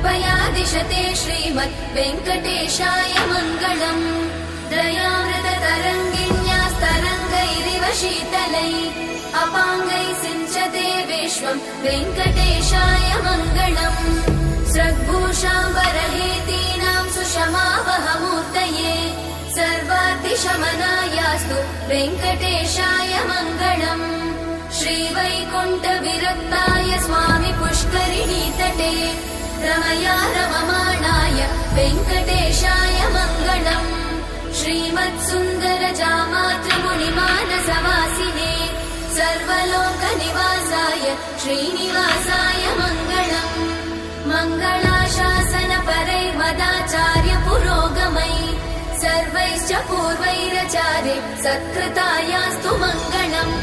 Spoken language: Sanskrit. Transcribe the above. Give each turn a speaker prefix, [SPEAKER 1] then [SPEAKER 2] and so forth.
[SPEAKER 1] कृपया दिशते श्रीमद् वेङ्कटेशाय मङ्गलम्। दयामृततरङ्गिण्यास्तरङ्गैरिव शीतलै अपाङ्गैः सिञ्चते विश्वम् वेङ्कटेशाय मङ्गलम्। स्रग्भूषाम्बरहेतीनां सुषमावहमूर्तये सर्वातिशमनायास्तु वेङ्कटेशाय मङ्गलम्। श्रीवैकुण्ठविरक्ताय स्वामि पुष्करिणीतटे रमया रममाणाय वेङ्कटेशाय मङ्गलम्। श्रीमत्सुन्दरजामातृमुनिमानसवासिने सर्वलोकनिवासाय श्रीनिवासाय मङ्गलम्। मङ्गलाशासनपरै मदाचार्य पुरोगमै सर्वैश्च पूर्वैरचार्ये सत्कृतायास्तु मङ्गलम्।